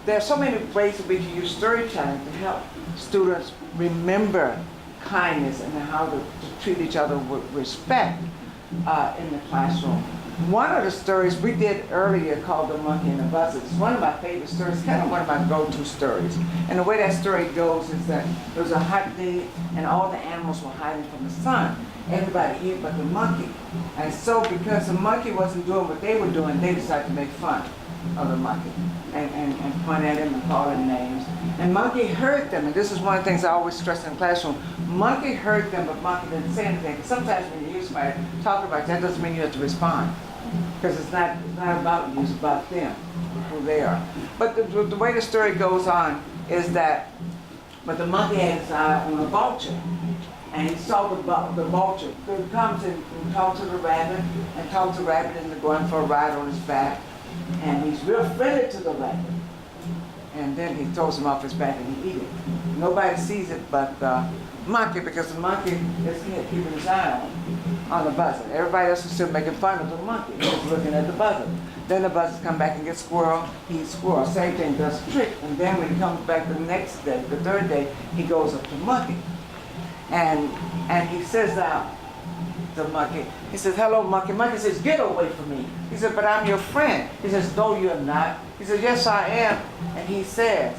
there are so many ways that we can use storytelling to help students remember kindness and how to treat each other with respect in the classroom. One of the stories we did earlier called The Monkey and the Buzzard. It's one of my favorite stories, kind of one of my go-to stories. And the way that story goes is that it was a hot day and all the animals were hiding from the sun. Everybody hid but the monkey. And so because the monkey wasn't doing what they were doing, they decided to make fun of the monkey and point at him and call him names. And Monkey heard them, and this is one of the things I always stress in the classroom. Monkey heard them, but Monkey didn't say anything. Sometimes when you hear somebody talk about that doesn't mean you have to respond. Because it's not about you, it's about them, who they are. But the way the story goes on is that, but the monkey had his eye on a vulture. And he saw the vulture. So he comes and talks to the rabbit, and talks to the rabbit into going for a ride on his back. And he's real friendly to the rabbit. And then he throws him off his back and he eats it. Nobody sees it but the monkey, because the monkey is keeping his eye on the buzzard. Everybody else is still making fun of the monkey. He's looking at the buzzard. Then the buzzard come back and get squirrel. He eats squirrel. Same thing, does a trick. And then when he comes back the next day, the third day, he goes up to monkey. And he says the monkey, he says, hello monkey. Monkey says, get away from me. He said, but I'm your friend. He says, no you're not. He says, yes I am. And he says,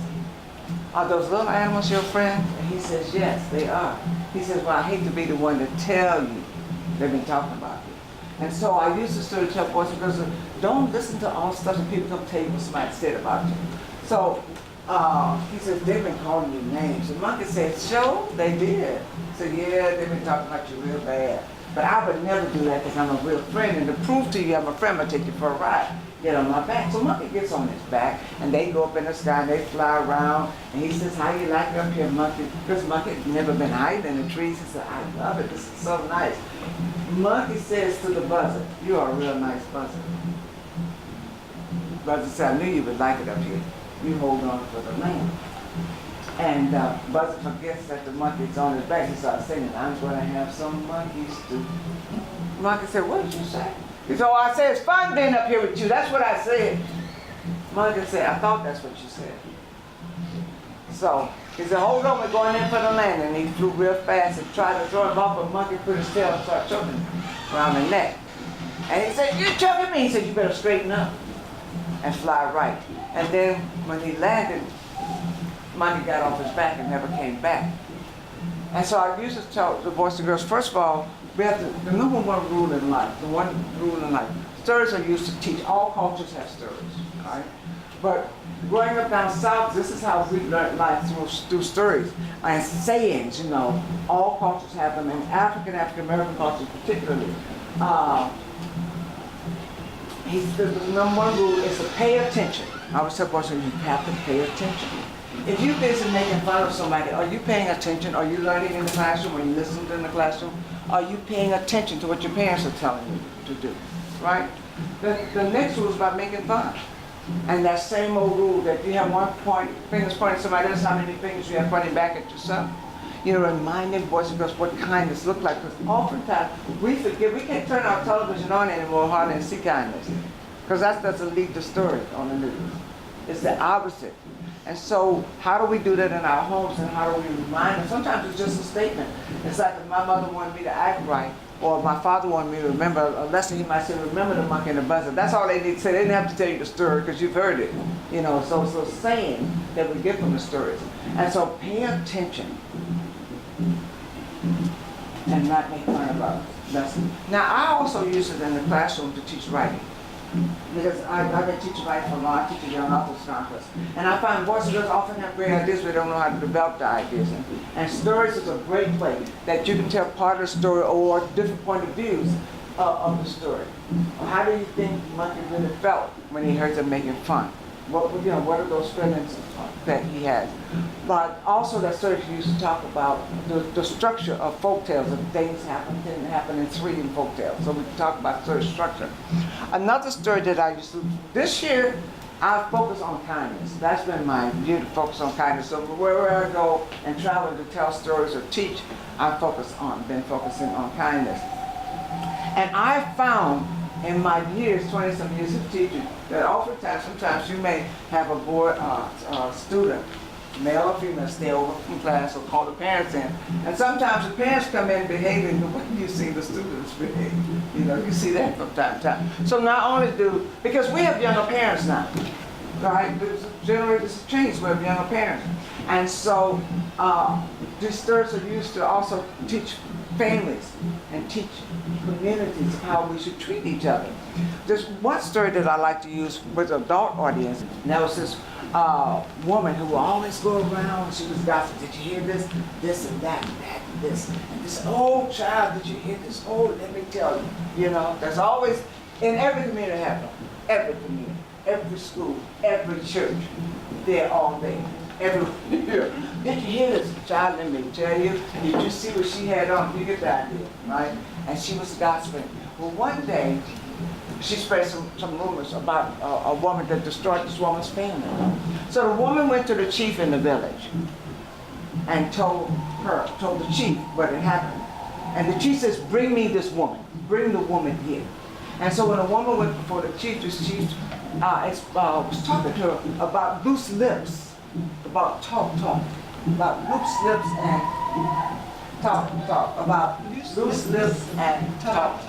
are those little animals your friend? And he says, yes they are. He says, well I hate to be the one to tell you they've been talking about you. And so I use the story to tell boys and girls, don't listen to all stuff that people come tell you what somebody said about you. So he says, they've been calling you names. And monkey said, sure, they did. He said, yeah, they've been talking about you real bad. But I would never do that because I'm a real friend. And to prove to you I'm a friend, I'm going to take you for a ride. Get on my back. So monkey gets on his back, and they go up in the sky, and they fly around. And he says, how you like it up here, monkey? Because monkey had never been hiding in the trees. He said, I love it. This is so nice. Monkey says to the buzzard, you are a real nice buzzard. Buzzard said, I knew you would like it up here. You hold on for the land. And buzzard forgets that the monkey's on his back. He starts singing, I'm going to have some monkeys too. Monkey said, what did you say? He said, oh, I said, it's fun being up here with you. That's what I said. Monkey said, I thought that's what you said. So he said, hold on, we're going in for the land. And he flew real fast and tried to throw him off, but monkey put his tail and started choking him around the neck. And he said, you're choking me. He said, you better straighten up and fly right. And then when he landed, monkey got off his back and never came back. And so I used to tell the boys and girls, first of all, we have the number one rule in life, stories are used to teach. All cultures have stories, right? But growing up down south, this is how we learn life through stories and sayings, you know. All cultures have them, and African American cultures particularly. The number one rule is to pay attention. I always tell boys, you have to pay attention. If you're busy making fun of somebody, are you paying attention? Are you learning in the classroom? Are you listening in the classroom? Are you paying attention to what your parents are telling you to do, right? The next rule is about making fun. And that same old rule that you have one fingers pointing at somebody else, how many fingers you have pointing back at yourself. You know, reminding boys and girls what kindness looks like, because oftentimes we forget, we can't turn our television on anymore hardly and see kindness. Because that doesn't lead the story on the news. It's the opposite. And so how do we do that in our homes, and how do we remind them? Sometimes it's just a statement. It's like if my mother wanted me to act right, or my father wanted me to remember a lesson, he might say, remember the monkey and the buzzard. That's all they need to say. They didn't have to tell you the story because you've heard it. You know, so saying that we get from the stories. And so pay attention and not make fun of our lesson. Now I also use it in the classroom to teach writing. Because I've been teaching writing for a long time. I teach a young authors conference. And I find boys and girls often have great ideas, but they don't know how to develop the ideas. And stories is a great way that you can tell part of the story or different point of views of the story. How do you think Monkey really felt when he heard them making fun? What are those feelings that he has? But also that story used to talk about the structure of folk tales, and things didn't happen in 3 in folk tales. So we can talk about story structure. Another story that I used to, this year, I focus on kindness. That's been my view, to focus on kindness. So wherever I go and travel to tell stories or teach, I've been focusing on kindness. And I found in my years, 20-some years of teaching, that oftentimes, sometimes you may have a board student, male or female, stay over from class or call the parents in. And sometimes the parents come in behaving the way you see the students behave. You know, you see that from time to time. So not only because we have younger parents now, right? There's a change, we have younger parents. And so these thirds are used to also teach families and teach communities how we should treat each other. There's one story that I like to use with an adult audience. And that was this woman who would always go around and she was gossiping. Did you hear this? This and that and that and this. And this, oh child, did you hear this? Oh, let me tell you. You know, there's always, in every community happening, every community, every school, every church, they're all there. Everywhere. Did you hear this? Child, let me tell you. Did you see what she had on? You get the idea, right? And she was gossiping. Well, one day, she spread some rumors about a woman that destroyed this woman's family. So the woman went to the chief in the village and told the chief what had happened. And the chief says, bring me this woman. Bring the woman here. And so when the woman went before the chief was talking to her about loose lips. About talk, about loose lips and talk, about loose lips and talk.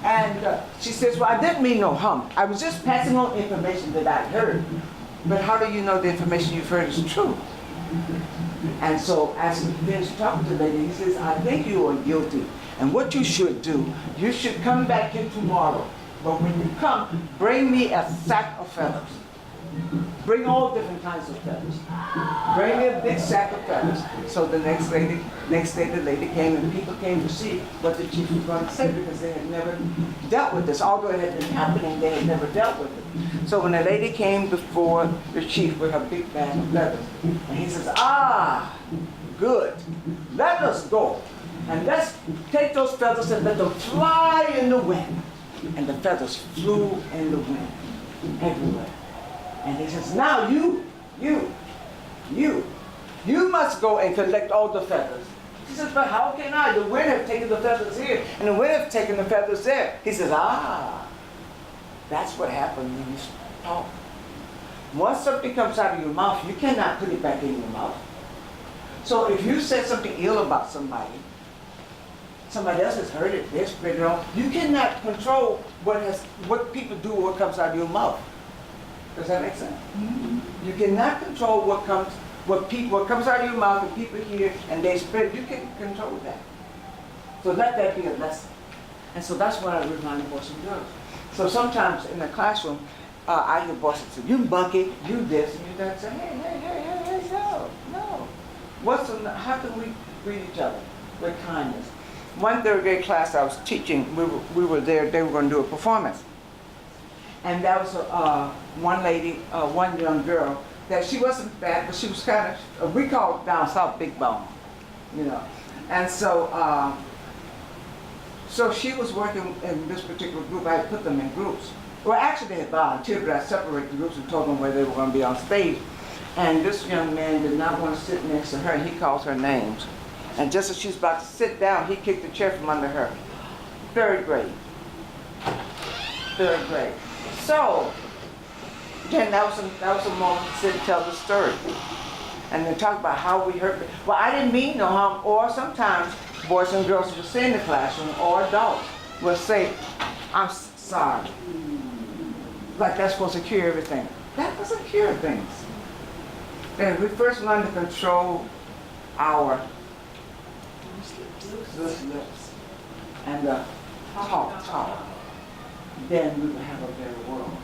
And she says, well, I didn't mean no harm. I was just passing on information that I heard. But how do you know the information you've heard is true? And so as he finished talking to the lady, he says, I think you are guilty. And what you should do, you should come back here tomorrow. But when you come, bring me a sack of feathers. Bring all different kinds of feathers. Bring me a big sack of feathers. So the next day the lady came and people came to see what the chief was going to say because they had never dealt with this. Although it had been happening, they had never dealt with it. So when the lady came before the chief with her big bag of feathers, and he says, ah, good, let us go. And let's take those feathers and let them fly in the wind. And the feathers flew in the wind everywhere. And he says, now you must go and collect all the feathers. She says, but how can I? The wind have taken the feathers here, and the wind have taken the feathers there. He says, that's what happens when you talk. Once something comes out of your mouth, you cannot put it back in your mouth. So if you say something ill about somebody else has heard it, they're spread it on. You cannot control what people do or what comes out of your mouth. Does that make sense? Mm-hmm. You cannot control what comes out of your mouth and people hear and they spread. You can control that. So let that be a lesson. And so that's what I remind boys and girls. So sometimes in the classroom, I hear bosses say, you monkey, you this, and you that. Say, hey, no. How can we greet each other with kindness? One third grade class I was teaching, we were there, they were going to do a performance. And that was one lady, one young girl, that she wasn't fat, but she was kind of, we call it down south big bone, you know. And so, so she was working in this particular group. I had put them in groups. Well, actually they had volunteered, but I separated the groups and told them where they were going to be on stage. And this young man did not want to sit next to her, and he called her names. And just as she was about to sit down, he kicked the chair from under her. Third grade. So, then that was a moment to sit and tell the story. And then talk about how we hurt. Well, I didn't mean no harm. Or sometimes boys and girls will say in the classroom, or adults will say, I'm sorry. Like that's supposed to cure everything. That doesn't cure things. And we first learn to control our loose lips and talk. Then we will have a better world.